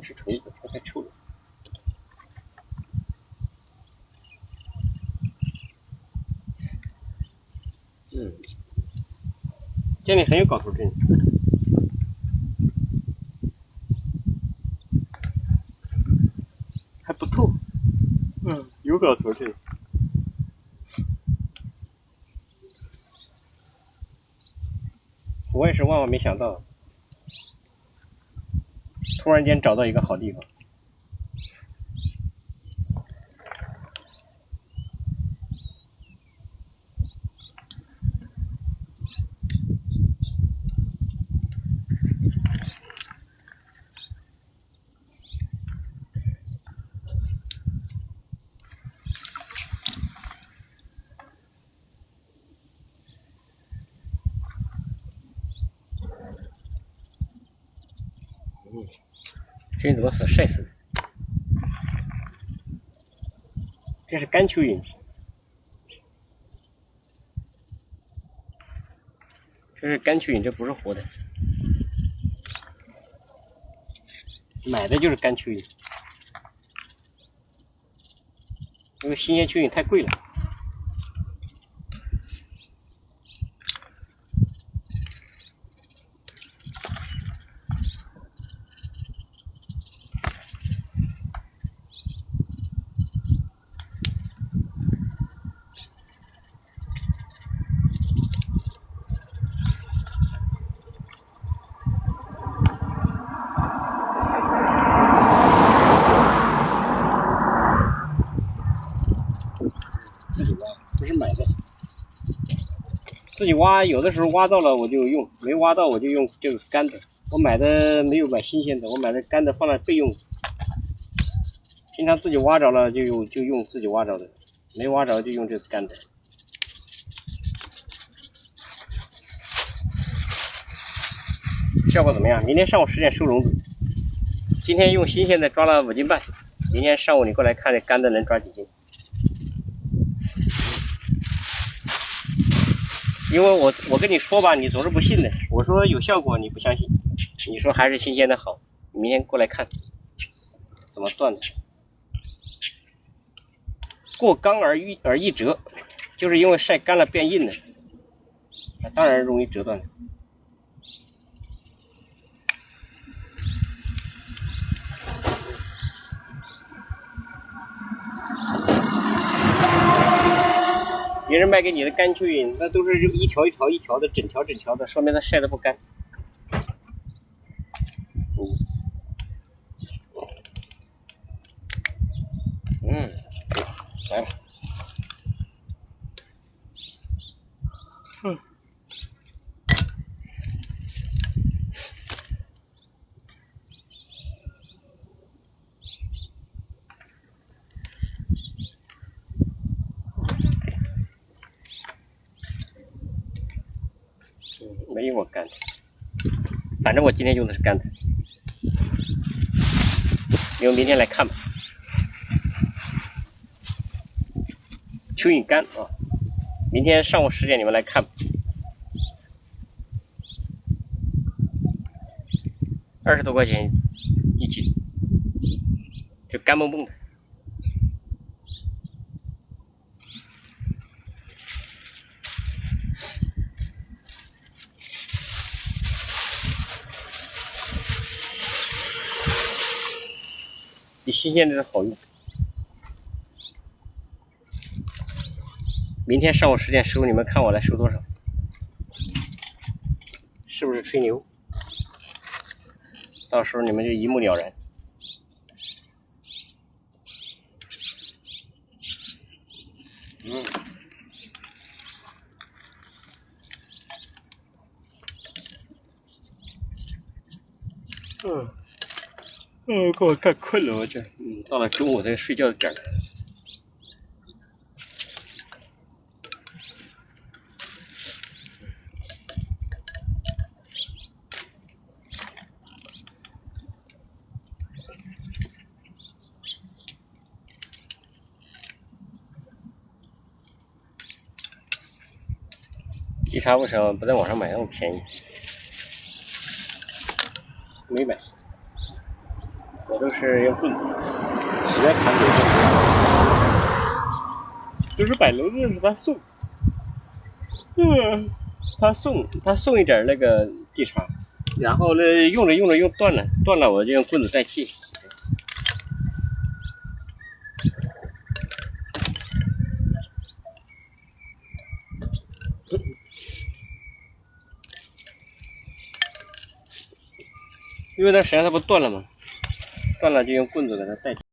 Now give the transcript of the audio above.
吃虫子，它太臭了。这里很有搞头，这里。还不透。有搞头这里。我也是万万没想到，突然间找到一个好地方。这怎么死晒死的？这是干蚯蚓，这是干蚯蚓，这不是活的。买的就是干蚯蚓，因为新鲜蚯蚓太贵了。自己挖，不是买的。自己挖，有的时候挖到了我就用，没挖到我就用这个干的。我买的没有买新鲜的，我买的干的放在备用。平常自己挖着了就用自己挖着的，没挖着就用这个干的。效果怎么样？明天上午10点收笼子。今天用新鲜的抓了5斤半，明天上午你过来看这干的能抓几斤？因为我跟你说吧，你总是不信的。我说有效果，你不相信。你说还是新鲜的好，你明天过来看怎么断的。过刚而易折，就是因为晒干了变硬了，当然容易折断了。别人卖给你的干蚯蚓，那都是一条一条一条的，整条整条的，说明它晒得不干。来吧。没用过干的，反正我今天用的是干的，你们明天来看吧。蚯蚓干啊，明天上午10点你们来看吧。20多块钱1斤，就干蹦蹦的。比新鲜的好用。明天上午10点收，你们看我来收多少？是不是吹牛？到时候你们就一目了然。给我干困了，我这，到了中午这个睡觉的点了。鸡叉为什么不在网上买那么便宜？没买。我都是用棍子，实在砍不动，都是摆笼子是他送，他送一点那个地场，然后呢用断了我就用棍子代替。因为它实际上它不断了嘛，断了就用棍子给它代替。